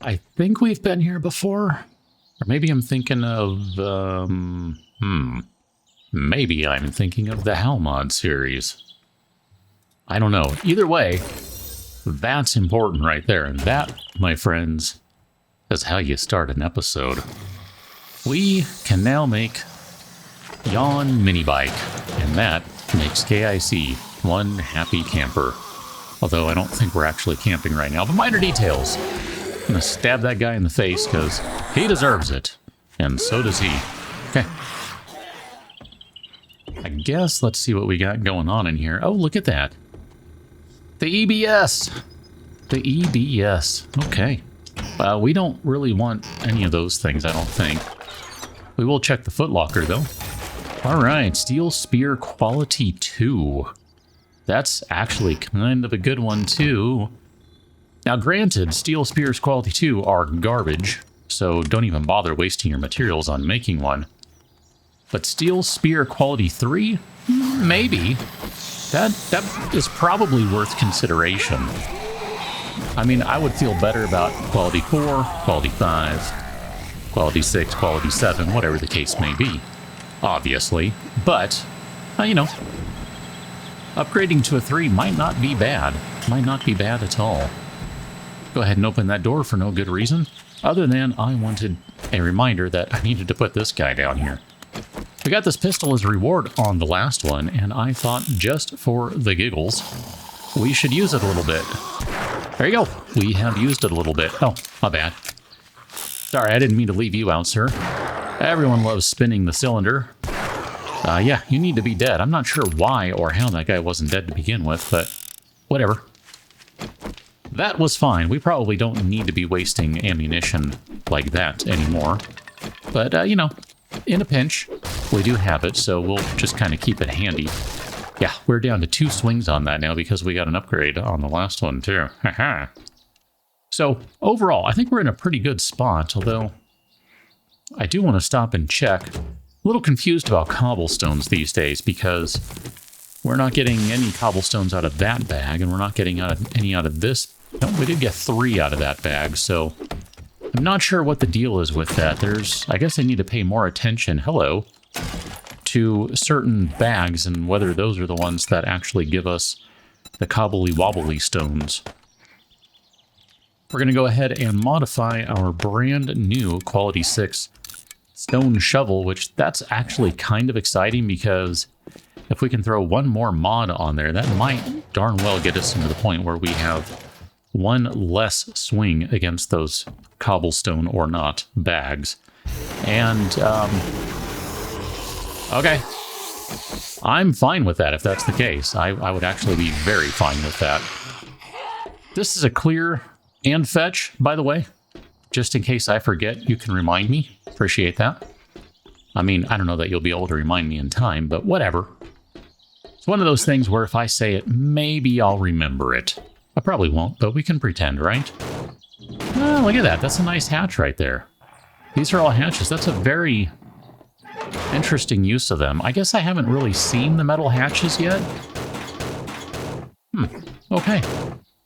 I think we've been here before. Or maybe I'm thinking of, maybe I'm thinking of the Halmod series. I don't know. Either way, that's important right there. And that, my friends, is how you start an episode. We can now make Yawn Mini Bike, and that makes KIC one happy camper. Although I don't think we're actually camping right now, but minor details. I'm gonna stab that guy in the face because he deserves it, and so does he. Okay. I guess let's see what we got going on in here. Oh, look at that. The EBS. The EBS. Okay. Well, we don't really want any of those things, I don't think. We will check the footlocker, though. All right, Steel Spear Quality 2. That's actually kind of a good one, too. Now, granted, Steel Spears Quality 2 are garbage, so don't even bother wasting your materials on making one. But Steel Spear Quality 3? Maybe. That is probably worth consideration. I mean, I would feel better about Quality 4, Quality 5, Quality 6, Quality 7, whatever the case may be, obviously. But, you know, upgrading to a 3 might not be bad. Might not be bad at all. Go ahead and open that door for no good reason, other than I wanted a reminder that I needed to put this guy down here. We got this pistol as a reward on the last one, and I thought just for the giggles, we should use it a little bit. There you go. We have used it a little bit. Oh, my bad. Sorry, I didn't mean to leave you out, sir. Everyone loves spinning the cylinder. Yeah, you need to be dead. I'm not sure why or how that guy wasn't dead to begin with, but whatever. That was fine. We probably don't need to be wasting ammunition like that anymore. But, you know, in a pinch, we do have it, so we'll just kind of keep it handy. Yeah, we're down to 2 swings on that now because we got an upgrade on the last one, too. Haha. So, overall, I think we're in a pretty good spot, although I do want to stop and check. A little confused about cobblestones these days because we're not getting any cobblestones out of that bag, and we're not getting any out of this. No, we did get 3 out of that bag, so I'm not sure what the deal is with that. I guess I need to pay more attention, to certain bags and whether those are the ones that actually give us the cobbly-wobbly stones. We're going to go ahead and modify our brand new Quality 6 stone shovel, which that's actually kind of exciting because if we can throw one more mod on there, that might darn well get us into the point where we have one less swing against those cobblestone or not bags. And, okay. I'm fine with that if that's the case. I would actually be very fine with that. This is a clear and fetch, by the way. Just in case I forget, you can remind me. Appreciate that. I mean, I don't know that you'll be able to remind me in time, but whatever. It's one of those things where if I say it, maybe I'll remember it. I probably won't, but we can pretend, right? Oh, look at that. That's a nice hatch right there. These are all hatches. That's a very interesting use of them. I guess I haven't really seen the metal hatches yet. Okay.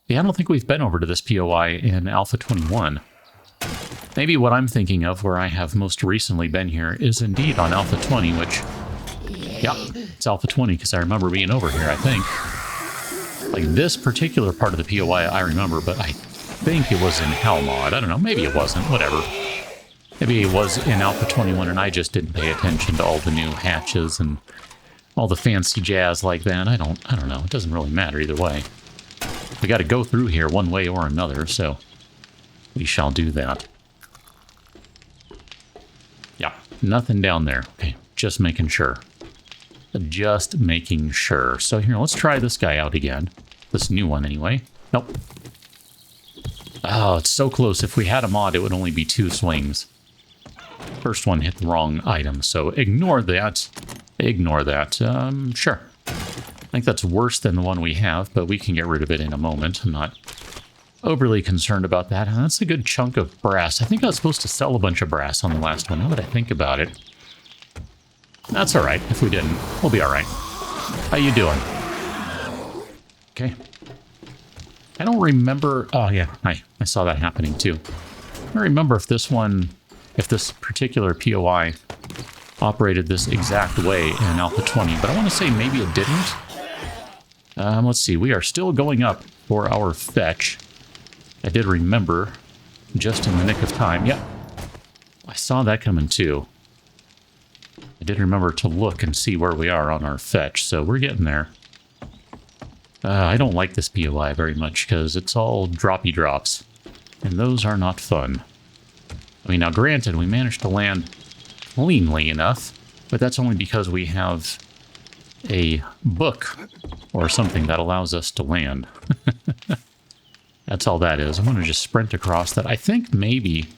Yeah, I don't think we've been over to this POI in Alpha 21. Maybe what I'm thinking of where I have most recently been here is indeed on Alpha 20, which, yeah, it's Alpha 20 because I remember being over here, I think. Like this particular part of the POI I remember, but I think it was in Halmod. I don't know, maybe it wasn't, whatever. Maybe it was in Alpha 21 and I just didn't pay attention to all the new hatches and all the fancy jazz like that. I don't know, it doesn't really matter either way. We got to go through here one way or another, so we shall do that. Yeah, nothing down there. Okay, just making sure. Just making sure. So here, let's try this guy out again. This new one, anyway. Nope. Oh, it's so close. If we had a mod, it would only be 2 swings. First one hit the wrong item, so ignore that. Ignore that. Sure. I think that's worse than the one we have, but we can get rid of it in a moment. I'm not overly concerned about that. And that's a good chunk of brass. I think I was supposed to sell a bunch of brass on the last one, now that I think about it. That's all right. If we didn't, we'll be all right. How you doing? Okay. I don't remember... Oh, yeah. I saw that happening, too. don't remember if this particular POI operated this exact way in Alpha 20, but I want to say maybe it didn't. Let's see, we are still going up for our fetch. I did remember just in the nick of time. Yep, I saw that coming too. I did remember to look and see where we are on our fetch, so we're getting there. I don't like this POI very much because it's all droppy drops, and those are not fun. I mean, now granted, we managed to land cleanly enough, but that's only because we have a book or something that allows us to land. That's all that is. I'm going to just sprint across that. I think maybe...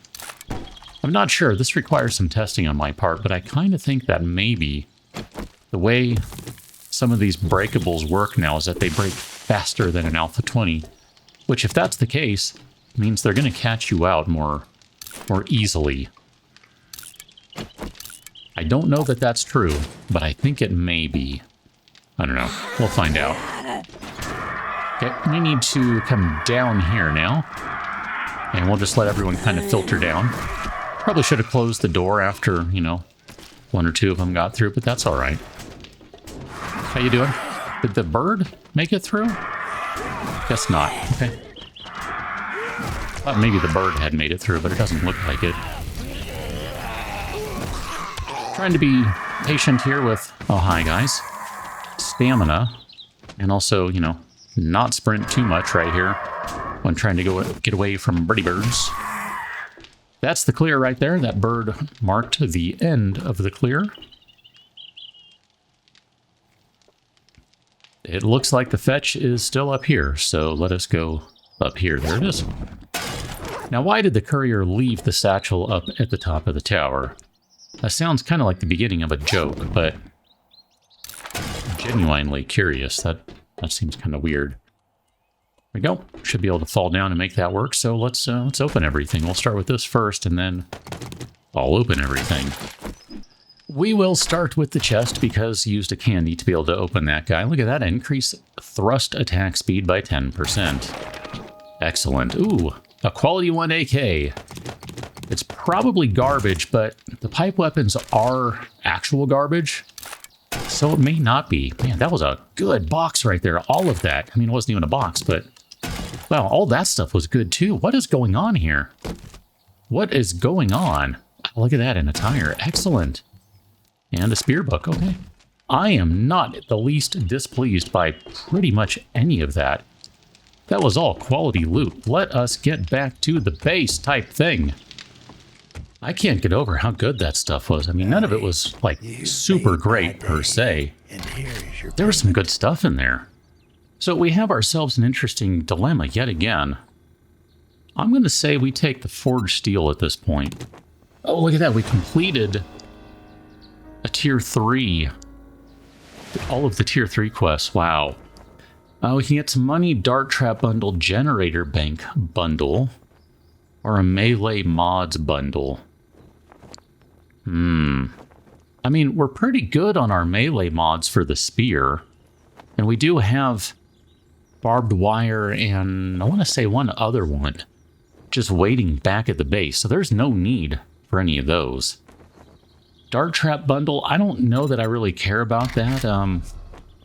I'm not sure. This requires some testing on my part, but I kind of think that maybe the way some of these breakables work now is that they break faster than an Alpha 20, which, if that's the case, means they're going to catch you out more easily. I don't know that that's true, but I think it may be. I don't know. We'll find out. Okay, we need to come down here now, and we'll just let everyone kind of filter down. Probably should have closed the door after, you know, one or two of them got through, but that's all right. How you doing? Did the bird make it through? Guess not. Okay. Thought maybe the bird had made it through, but it doesn't look like it. Trying to be patient here with, oh, hi guys, stamina, and also, you know, not sprint too much right here when trying to get away from birdie birds. That's the clear right there. That bird marked the end of the clear. It looks like the fetch is still up here, so let us go up here. There it is. Now, why did the courier leave the satchel up at the top of the tower? That sounds kind of like the beginning of a joke, but genuinely curious. That seems kind of weird. There we go. Should be able to fall down and make that work. So let's open everything. We'll start with this first, and then I'll open everything. We will start with the chest because you used a candy to be able to open that guy. Look at that. Increase thrust attack speed by 10%. Excellent. Ooh, a quality 1 AK. It's probably garbage, but the pipe weapons are actual garbage, so it may not be. Man, that was a good box right there. All of that. I mean, it wasn't even a box, but well, all that stuff was good too. What is going on here? What is going on? Oh, look at that, an attire. Excellent. And a spear book. Okay. I am not the least displeased by pretty much any of that. That was all quality loot. Let us get back to the base type thing. I can't get over how good that stuff was. I mean, none of it was, like, super great per se. There was some good stuff in there. So we have ourselves an interesting dilemma yet again. I'm going to say we take the forged steel at this point. Oh, look at that. We completed a tier 3. All of the tier 3 quests. Wow. We can get some money, dart trap bundle, generator bank bundle, or a melee mods bundle. I mean, we're pretty good on our melee mods for the spear. And we do have barbed wire and I want to say one other one just waiting back at the base. So there's no need for any of those. Dart trap bundle, I don't know that I really care about that.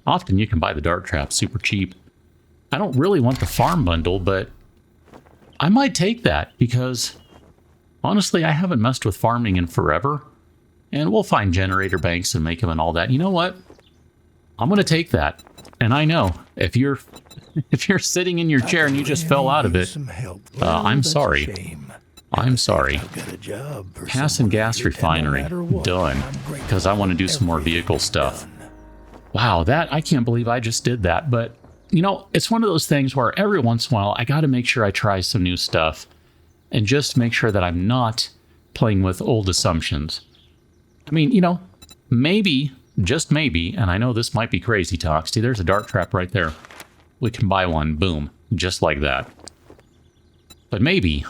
Often you can buy the dart trap super cheap. I don't really want the farm bundle, but I might take that because honestly, I haven't messed with farming in forever, and we'll find generator banks and make them and all that. You know what? I'm going to take that. And I know if you're sitting in your chair and you just fell out of it, I'm sorry. I'm sorry. Pass and gas refinery. Done. Because I want to do some more vehicle stuff. Wow, I can't believe I just did that. But, you know, it's one of those things where every once in a while, I got to make sure I try some new stuff. And just make sure that I'm not playing with old assumptions. I mean, you know, maybe, just maybe, and I know this might be crazy talk. See, there's a dart trap right there. We can buy one, boom, just like that. But maybe,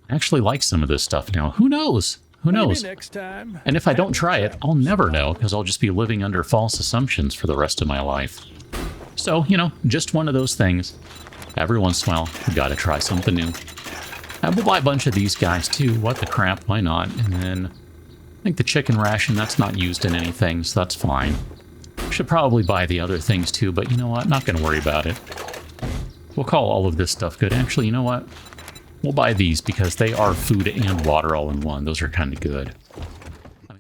I actually like some of this stuff now. Who knows? Who knows? Maybe next time. And if I don't try it, I'll never know, because I'll just be living under false assumptions for the rest of my life. So, you know, just one of those things. Every once in a while, you gotta try something new. We'll buy a bunch of these guys too. What the crap, why not? And then I think the chicken ration, that's not used in anything, so that's fine. Should probably buy the other things too, but you know what? Not going to worry about it. We'll call all of this stuff good. Actually, you know what? We'll buy these because they are food and water all in one. Those are kind of good.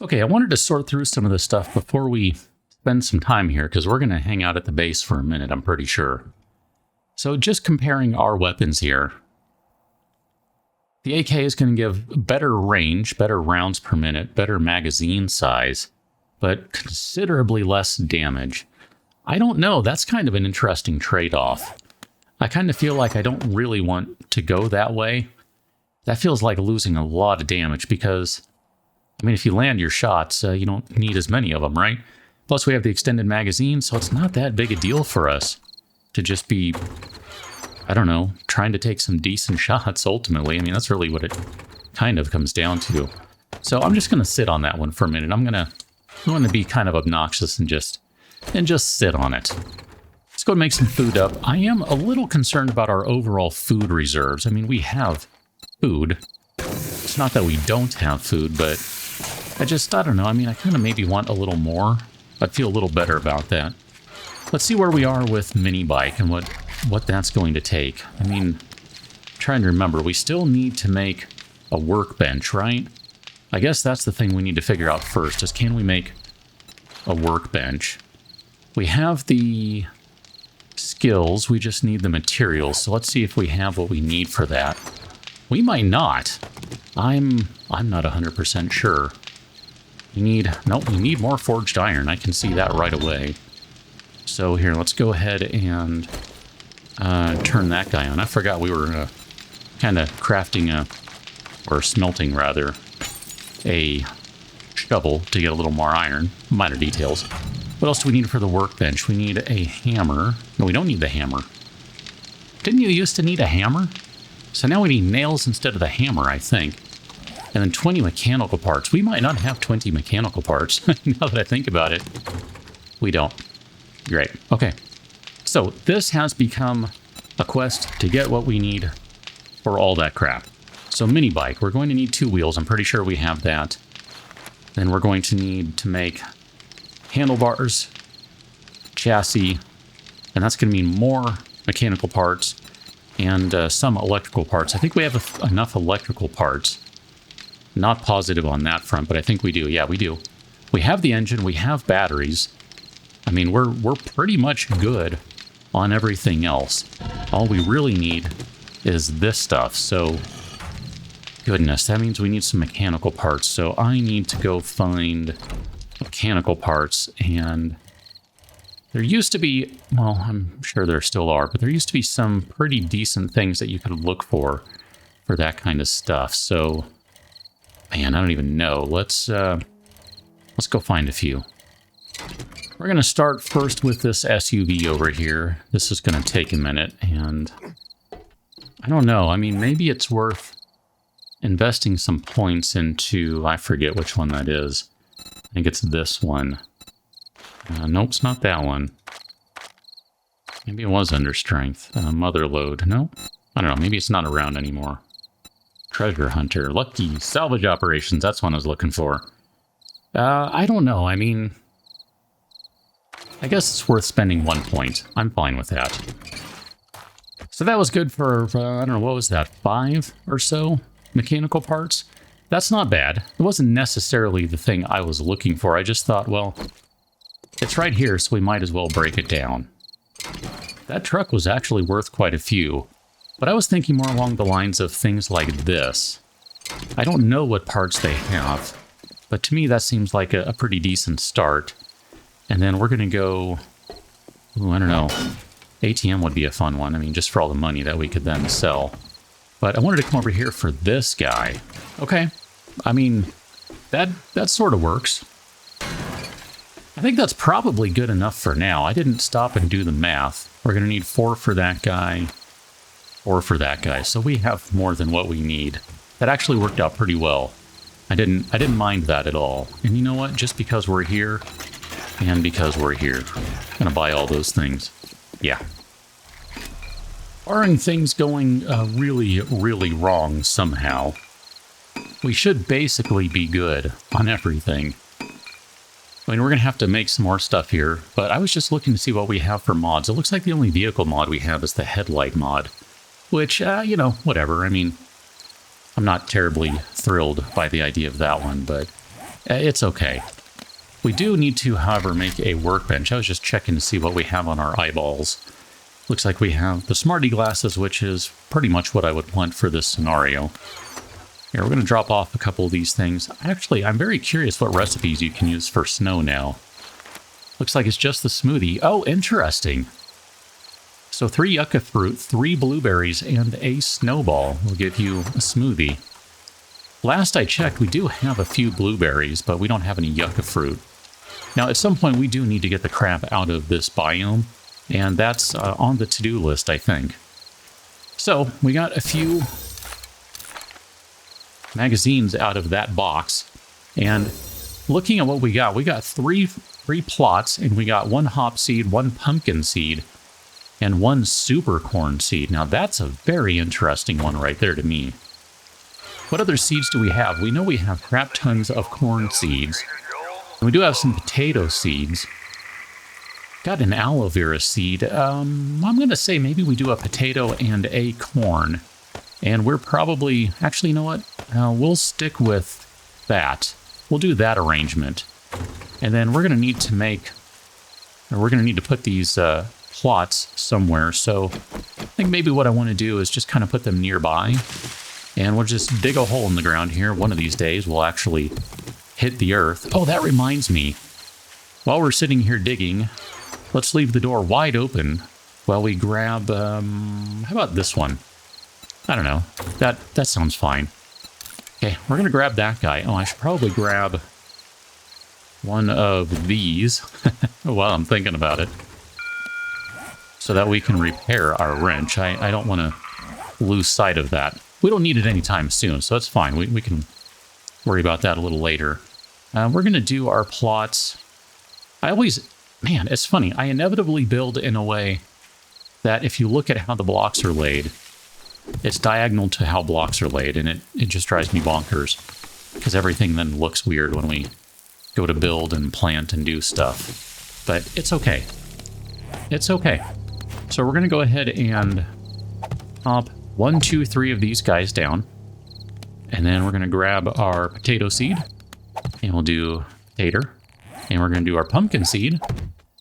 Okay, I wanted to sort through some of this stuff before we spend some time here, because we're going to hang out at the base for a minute, I'm pretty sure. So just comparing our weapons here. The AK is going to give better range, better rounds per minute, better magazine size, but considerably less damage. I don't know, that's kind of an interesting trade-off. I kind of feel like I don't really want to go that way. That feels like losing a lot of damage because, I mean, if you land your shots, you don't need as many of them, right? Plus, we have the extended magazine, so it's not that big a deal for us to just be, I don't know, trying to take some decent shots ultimately. I mean, that's really what it kind of comes down to. So I'm just going to sit on that one for a minute. I'm going to be kind of obnoxious and just sit on it. Let's go and make some food up. I am a little concerned about our overall food reserves. I mean, we have food. It's not that we don't have food, but I don't know. I mean, I kind of maybe want a little more. I'd feel a little better about that. Let's see where we are with mini bike and what that's going to take. I mean, trying to remember, we still need to make a workbench, right? I guess that's the thing we need to figure out first, is can we make a workbench? We have the skills, we just need the materials, so let's see if we have what we need for that. We might not. I'm not 100% sure. We need more forged iron. I can see that right away. So here, let's go ahead and turn that guy on. I forgot we were kind of crafting or smelting rather, a shovel to get a little more iron. Minor details. What else do we need for the workbench? We need a hammer. No, we don't need the hammer. Didn't you used to need a hammer? So now we need nails instead of the hammer, I think. And then 20 mechanical parts. We might not have 20 mechanical parts, now that I think about it. We don't. Great. Okay. So this has become a quest to get what we need for all that crap. So mini bike, we're going to need 2 wheels. I'm pretty sure we have that. Then we're going to need to make handlebars, chassis, and that's going to mean more mechanical parts and some electrical parts. I think we have enough electrical parts. Not positive on that front, but I think we do. Yeah, we do. We have the engine, we have batteries. I mean, we're pretty much good on everything else. All we really need is this stuff. So, goodness, that means we need some mechanical parts. So I need to go find mechanical parts, and there used to be, well, I'm sure there still are, but there used to be some pretty decent things that you could look for that kind of stuff. So, man, I don't even know. Let's go find a few. We're going to start first with this SUV over here. This is going to take a minute, and I don't know. I mean, maybe it's worth investing some points into, I forget which one that is. I think it's this one. Nope, it's not that one. Maybe it was under strength. Mother load. No? I don't know. Maybe it's not around anymore. Treasure hunter. Lucky salvage operations. That's one I was looking for. I don't know. I mean, I guess it's worth spending 1 point. I'm fine with that. So that was good for I don't know, what was that? 5 or so mechanical parts? That's not bad. It wasn't necessarily the thing I was looking for. I just thought, well, it's right here, so we might as well break it down. That truck was actually worth quite a few, but I was thinking more along the lines of things like this. I don't know what parts they have, but to me that seems like a pretty decent start. And then we're going to go, ooh, I don't know, ATM would be a fun one. I mean, just for all the money that we could then sell. But I wanted to come over here for this guy. Okay, I mean, that sort of works. I think that's probably good enough for now. I didn't stop and do the math. We're going to need 4 for that guy, 4 for that guy. So we have more than what we need. That actually worked out pretty well. I didn't mind that at all. And you know what? Just because we're here, and because we're here, I'm going to buy all those things. Yeah. Barring things going really, really wrong somehow, we should basically be good on everything. I mean, we're going to have to make some more stuff here, but I was just looking to see what we have for mods. It looks like the only vehicle mod we have is the headlight mod, which, you know, whatever. I mean, I'm not terribly thrilled by the idea of that one, but it's okay. We do need to, however, make a workbench. I was just checking to see what we have on our eyeballs. Looks like we have the Smarty glasses, which is pretty much what I would want for this scenario. Here, we're going to drop off a couple of these things. Actually, I'm very curious what recipes you can use for snow now. Looks like it's just the smoothie. Oh, interesting. So 3 yucca fruit, 3 blueberries, and a snowball will give you a smoothie. Last I checked, we do have a few blueberries, but we don't have any yucca fruit. Now, at some point, we do need to get the crap out of this biome, and that's on the to-do list, I think. So, we got a few magazines out of that box, and looking at what we got three plots, and we got 1 hop seed, 1 pumpkin seed, and 1 super corn seed. Now that's a very interesting one right there to me. What other seeds do we have? We know we have crap tons of corn seeds, and we do have some potato seeds. Got an aloe vera seed. I'm going to say maybe we do a potato and a corn. And we're probably, actually, you know what? We'll stick with that. We'll do that arrangement. And then we're going to need to make, or we're going to need to put these plots somewhere. So I think maybe what I want to do is just kind of put them nearby. And we'll just dig a hole in the ground here. One of these days we'll actually hit the earth. Oh, that reminds me. While we're sitting here digging, let's leave the door wide open while we grab, how about this one? I don't know. That sounds fine. Okay, we're going to grab that guy. Oh, I should probably grab one of these while I'm thinking about it, so that we can repair our wrench. I don't want to lose sight of that. We don't need it anytime soon, so that's fine. We can worry about that a little later. We're going to do our plots. Man, it's funny. I inevitably build in a way that if you look at how the blocks are laid, it's diagonal to how blocks are laid, and it just drives me bonkers, because everything then looks weird when we go to build and plant and do stuff. But it's okay. It's okay. So we're going to go ahead and pop 1, 2, 3 of these guys down, and then we're going to grab our potato seed, and we'll do potato, and we're going to do our pumpkin seed,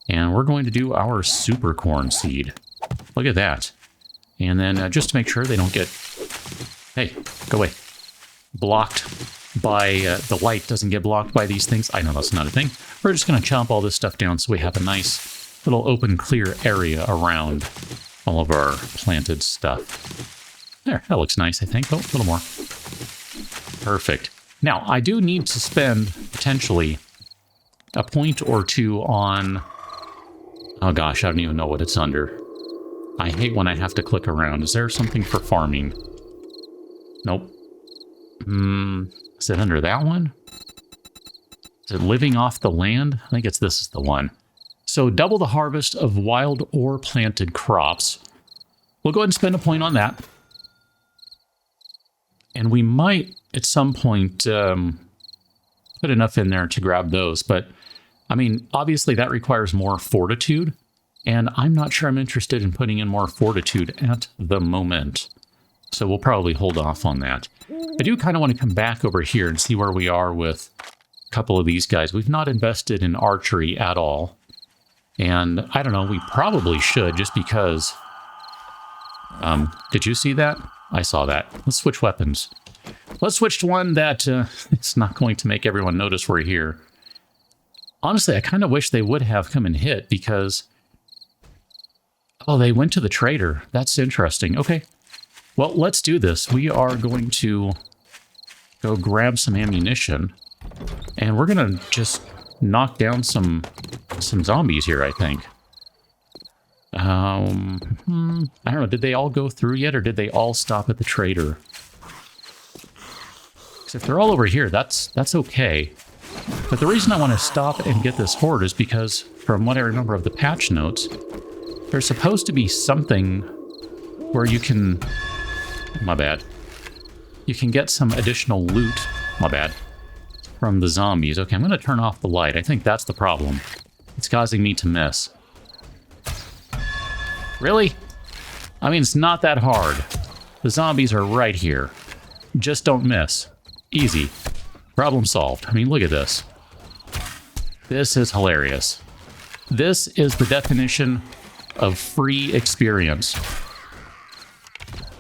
and we're going to do our super corn seed. Look at that. And then just to make sure they don't get, hey, go away, blocked by, the light doesn't get blocked by these things. I know that's not a thing. We're just going to chomp all this stuff down so we have a nice little open, clear area around all of our planted stuff. There, that looks nice, I think. Oh, a little more. Perfect. Now, I do need to spend, potentially, a point or two on, oh gosh, I don't even know what it's under. I hate when I have to click around. Is there something for farming? Nope. Is it under that one? Is it living off the land? I think this is the one. So double the harvest of wild or planted crops. We'll go ahead and spend a point on that. And we might, at some point, put enough in there to grab those. But, I mean, obviously that requires more fortitude. And I'm not sure I'm interested in putting in more fortitude at the moment. So we'll probably hold off on that. I do kind of want to come back over here and see where we are with a couple of these guys. We've not invested in archery at all. And I don't know, we probably should, just because... did you see that? I saw that. Let's switch weapons. Let's switch to one that it's not going to make everyone notice we're here. Honestly, I kind of wish they would have come and hit, because... Oh, they went to the trader. That's interesting. Okay. Well, let's do this. We are going to go grab some ammunition, and we're going to just knock down some zombies here, I think. I don't know. Did they all go through yet, or did they all stop at the trader? Because if they're all over here, that's okay. But the reason I want to stop and get this horde is because, from what I remember of the patch notes, there's supposed to be something where you can... My bad. You can get some additional loot. My bad. From the zombies. Okay, I'm going to turn off the light. I think that's the problem. It's causing me to miss. Really? I mean, it's not that hard. The zombies are right here. Just don't miss. Easy. Problem solved. I mean, look at this. This is hilarious. This is the definition of free experience.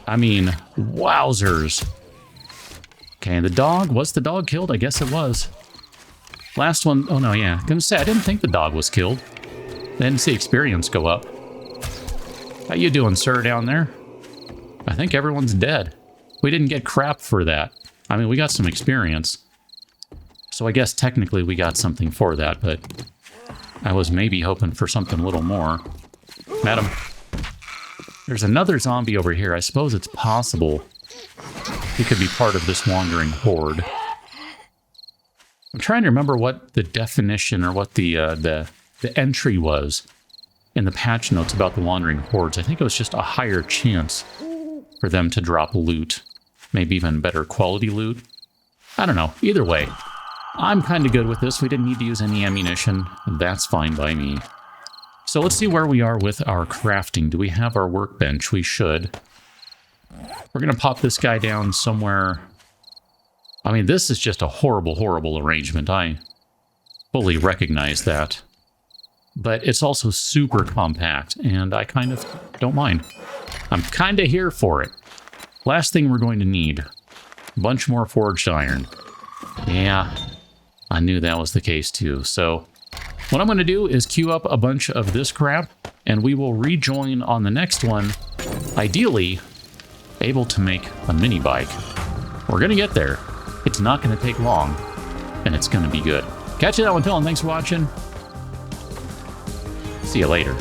I mean, wowzers. Okay, the dog. Was the dog killed? I guess it was. Last one. Oh, no, yeah. Gonna say, I didn't think the dog was killed. I didn't see experience go up. How you doing, sir, down there? I think everyone's dead. We didn't get crap for that. I mean, we got some experience. So I guess technically we got something for that, but I was maybe hoping for something a little more. Madam. There's another zombie over here. I suppose it's possible he could be part of this wandering horde. I'm trying to remember what the definition or what the entry was in the patch notes about the wandering hordes. I think it was just a higher chance for them to drop loot. Maybe even better quality loot. I don't know. Either way, I'm kind of good with this. We didn't need to use any ammunition. That's fine by me. So let's see where we are with our crafting. Do we have our workbench? We should. We're going to pop this guy down somewhere. I mean, this is just a horrible, horrible arrangement. I fully recognize that. But it's also super compact, and I kind of don't mind. I'm kind of here for it. Last thing we're going to need. A bunch more forged iron. Yeah, I knew that was the case too. So what I'm going to do is queue up a bunch of this crap, and we will rejoin on the next one, ideally able to make a mini bike. We're going to get there. It's not going to take long, and it's going to be good. Catch you that one, Phil, and thanks for watching. See you later.